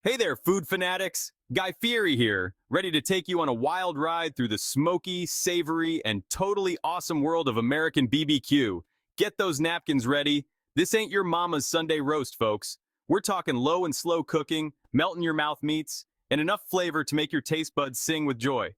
Hey there, food fanatics! Guy Fieri here, ready to take you on a wild ride through the smoky, savory, and totally awesome world of American BBQ. Get those napkins ready. This ain't your mama's Sunday roast, folks. We're talking low and slow cooking, melt in your mouth meats, and enough flavor to make your taste buds sing with joy.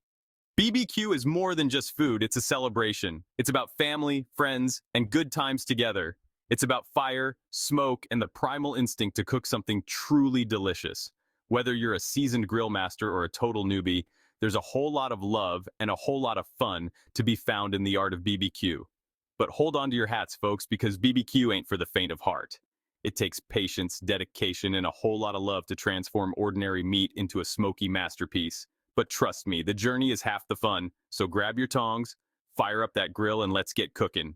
BBQ is more than just food, it's a celebration. It's about family, friends, and good times together. It's about fire, smoke, and the primal instinct to cook something truly delicious. Whether you're a seasoned grill master or a total newbie, there's a whole lot of love and a whole lot of fun to be found in the art of BBQ. But hold on to your hats, folks, because BBQ ain't for the faint of heart. It takes patience, dedication, and a whole lot of love to transform ordinary meat into a smoky masterpiece. But trust me, the journey is half the fun, so grab your tongs, fire up that grill, and let's get cooking.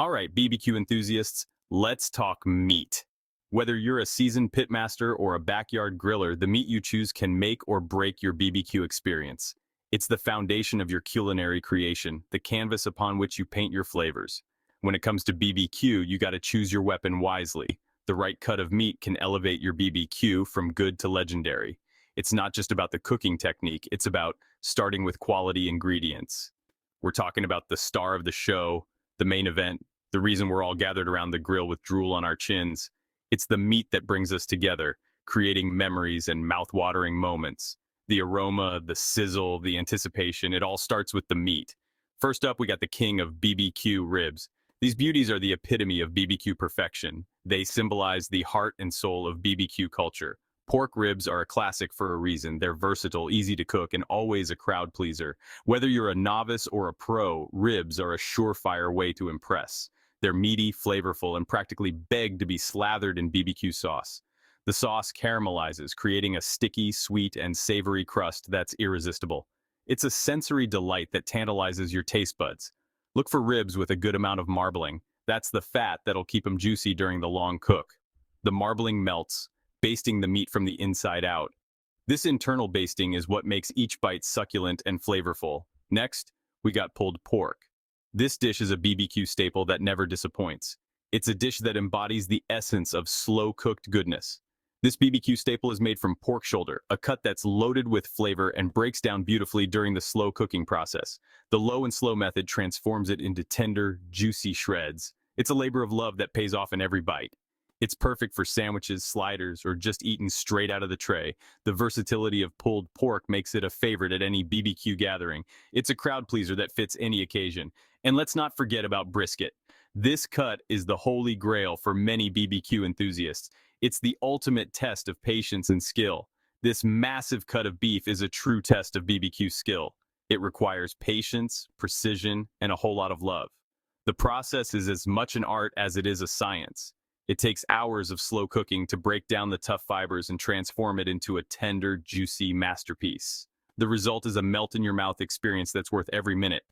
All right, BBQ enthusiasts, let's talk meat. Whether you're a seasoned pitmaster or a backyard griller, the meat you choose can make or break your BBQ experience. It's the foundation of your culinary creation, the canvas upon which you paint your flavors. When it comes to BBQ, you gotta choose your weapon wisely. The right cut of meat can elevate your BBQ from good to legendary. It's not just about the cooking technique, it's about starting with quality ingredients. We're talking about the star of the show, the main event, the reason we're all gathered around the grill with drool on our chins. It's the meat that brings us together, creating memories and mouth-watering moments. The aroma, the sizzle, the anticipation, it all starts with the meat. First up, we got the king of BBQ ribs. These beauties are the epitome of BBQ perfection. They symbolize the heart and soul of BBQ culture. Pork ribs are a classic for a reason. They're versatile, easy to cook, and always a crowd pleaser. Whether you're a novice or a pro, ribs are a surefire way to impress. They're meaty, flavorful, and practically beg to be slathered in BBQ sauce. The sauce caramelizes, creating a sticky, sweet, and savory crust that's irresistible. It's a sensory delight that tantalizes your taste buds. Look for ribs with a good amount of marbling. That's the fat that'll keep them juicy during the long cook. The marbling melts, basting the meat from the inside out. This internal basting is what makes each bite succulent and flavorful. Next, we got pulled pork. This dish is a BBQ staple that never disappoints. It's a dish that embodies the essence of slow-cooked goodness. This BBQ staple is made from pork shoulder, a cut that's loaded with flavor and breaks down beautifully during the slow cooking process. The low and slow method transforms it into tender, juicy shreds. It's a labor of love that pays off in every bite. It's perfect for sandwiches, sliders, or just eaten straight out of the tray. The versatility of pulled pork makes it a favorite at any BBQ gathering. It's a crowd pleaser that fits any occasion. And let's not forget about brisket. This cut is the holy grail for many BBQ enthusiasts. It's the ultimate test of patience and skill. This massive cut of beef is a true test of BBQ skill. It requires patience, precision, and a whole lot of love. The process is as much an art as it is a science. It takes hours of slow cooking to break down the tough fibers and transform it into a tender, juicy masterpiece. The result is a melt-in-your-mouth experience that's worth every minute.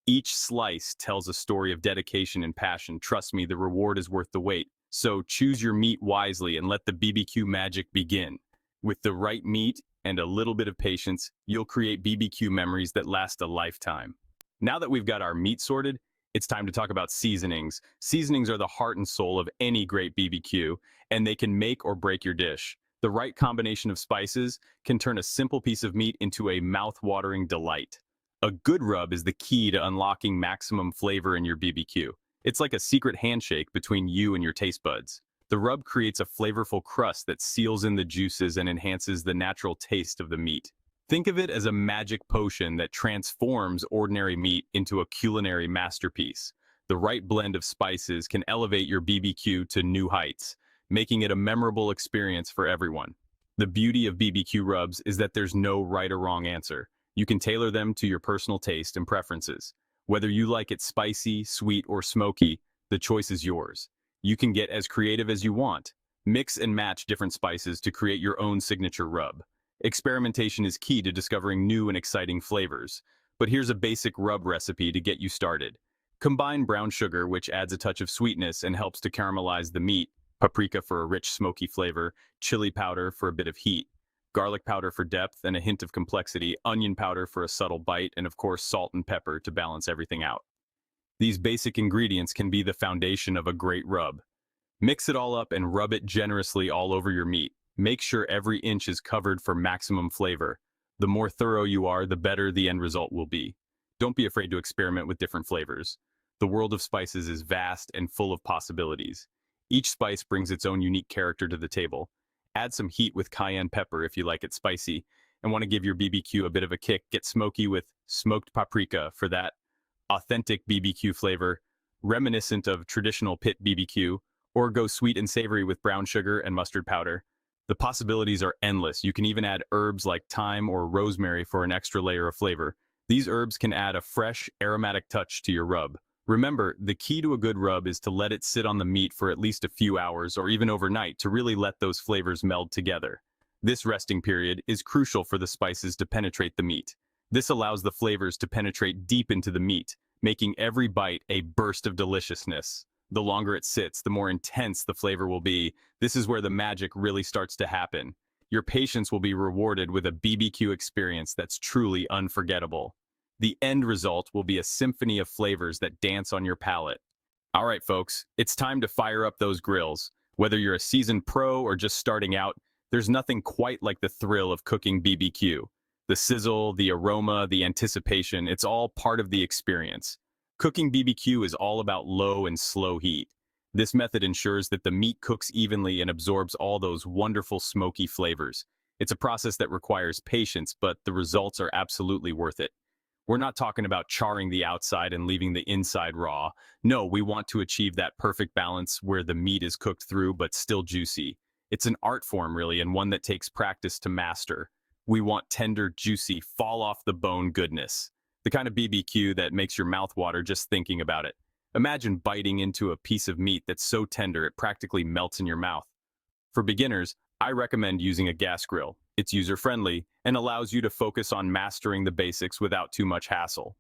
Each slice tells a story of dedication and passion. Trust me, the reward is worth the wait. So choose your meat wisely and let the BBQ magic begin. With the right meat and a little bit of patience, you'll create BBQ memories that last a lifetime. Now that we've got our meat sorted, it's time to talk about seasonings. Seasonings are the heart and soul of any great BBQ, and they can make or break your dish. The right combination of spices can turn a simple piece of meat into a mouth-watering delight. A good rub is the key to unlocking maximum flavor in your BBQ. It's like a secret handshake between you and your taste buds. The rub creates a flavorful crust that seals in the juices and enhances the natural taste of the meat. Think of it as a magic potion that transforms ordinary meat into a culinary masterpiece. The right blend of spices can elevate your BBQ to new heights, making it a memorable experience for everyone. The beauty of BBQ rubs is that there's no right or wrong answer. You can tailor them to your personal taste and preferences. Whether you like it spicy, sweet, or smoky, the choice is yours. You can get as creative as you want. Mix and match different spices to create your own signature rub. Experimentation is key to discovering new and exciting flavors. But here's a basic rub recipe to get you started. Combine brown sugar, which adds a touch of sweetness and helps to caramelize the meat, paprika for a rich, smoky flavor, chili powder for a bit of heat, garlic powder for depth and a hint of complexity, onion powder for a subtle bite, and of course salt and pepper to balance everything out. These basic ingredients can be the foundation of a great rub. Mix it all up and rub it generously all over your meat. Make sure every inch is covered for maximum flavor. The more thorough you are, the better the end result will be. Don't be afraid to experiment with different flavors. The world of spices is vast and full of possibilities. Each spice brings its own unique character to the table. Add some heat with cayenne pepper if you like it spicy, and want to give your BBQ a bit of a kick. Get smoky with smoked paprika for that authentic BBQ flavor, reminiscent of traditional pit BBQ, or go sweet and savory with brown sugar and mustard powder. The possibilities are endless. You can even add herbs like thyme or rosemary for an extra layer of flavor. These herbs can add a fresh, aromatic touch to your rub. Remember, the key to a good rub is to let it sit on the meat for at least a few hours or even overnight to really let those flavors meld together. This resting period is crucial for the spices to penetrate the meat. This allows the flavors to penetrate deep into the meat, making every bite a burst of deliciousness. The longer it sits, the more intense the flavor will be. This is where the magic really starts to happen. Your patience will be rewarded with a BBQ experience that's truly unforgettable. The end result will be a symphony of flavors that dance on your palate. All right, folks, it's time to fire up those grills. Whether you're a seasoned pro or just starting out, there's nothing quite like the thrill of cooking BBQ. The sizzle, the aroma, the anticipation, it's all part of the experience. Cooking BBQ is all about low and slow heat. This method ensures that the meat cooks evenly and absorbs all those wonderful smoky flavors. It's a process that requires patience, but the results are absolutely worth it. We're not talking about charring the outside and leaving the inside raw. No, we want to achieve that perfect balance where the meat is cooked through but still juicy. It's an art form, really, and one that takes practice to master. We want tender, juicy, fall-off-the-bone goodness. The kind of BBQ that makes your mouth water just thinking about it. Imagine biting into a piece of meat that's so tender it practically melts in your mouth. For beginners, I recommend using a gas grill. It's user-friendly and allows you to focus on mastering the basics without too much hassle.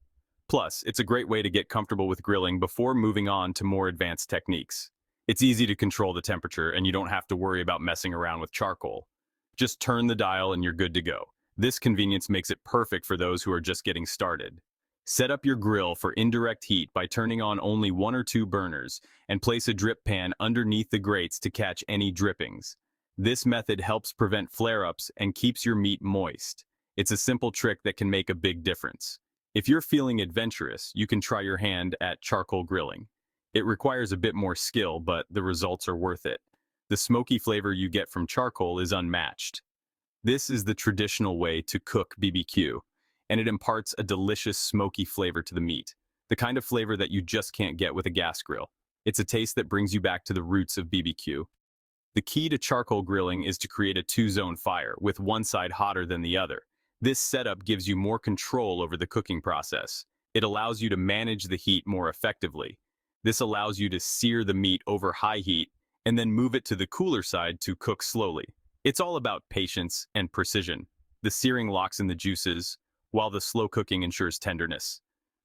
Plus, it's a great way to get comfortable with grilling before moving on to more advanced techniques. It's easy to control the temperature and you don't have to worry about messing around with charcoal. Just turn the dial and you're good to go. This convenience makes it perfect for those who are just getting started. Set up your grill for indirect heat by turning on only 1 or 2 burners and place a drip pan underneath the grates to catch any drippings. This method helps prevent flare-ups and keeps your meat moist. It's a simple trick that can make a big difference. If you're feeling adventurous, you can try your hand at charcoal grilling. It requires a bit more skill, but the results are worth it. The smoky flavor you get from charcoal is unmatched. This is the traditional way to cook BBQ, and it imparts a delicious smoky flavor to the meat, the kind of flavor that you just can't get with a gas grill. It's a taste that brings you back to the roots of BBQ. The key to charcoal grilling is to create a 2-zone fire, with one side hotter than the other. This setup gives you more control over the cooking process. It allows you to manage the heat more effectively. This allows you to sear the meat over high heat and then move it to the cooler side to cook slowly. It's all about patience and precision. The searing locks in the juices, while the slow cooking ensures tenderness.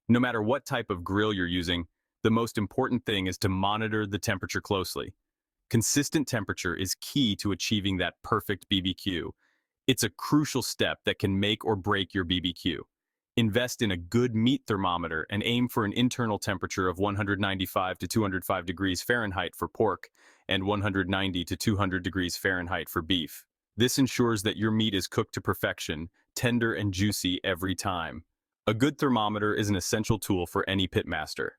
No matter what type of grill you're using, the most important thing is to monitor the temperature closely. Consistent temperature is key to achieving that perfect BBQ. It's a crucial step that can make or break your BBQ. Invest in a good meat thermometer and aim for an internal temperature of 195 to 205 degrees Fahrenheit for pork and 190 to 200 degrees Fahrenheit for beef. This ensures that your meat is cooked to perfection, tender and juicy every time. A good thermometer is an essential tool for any pitmaster.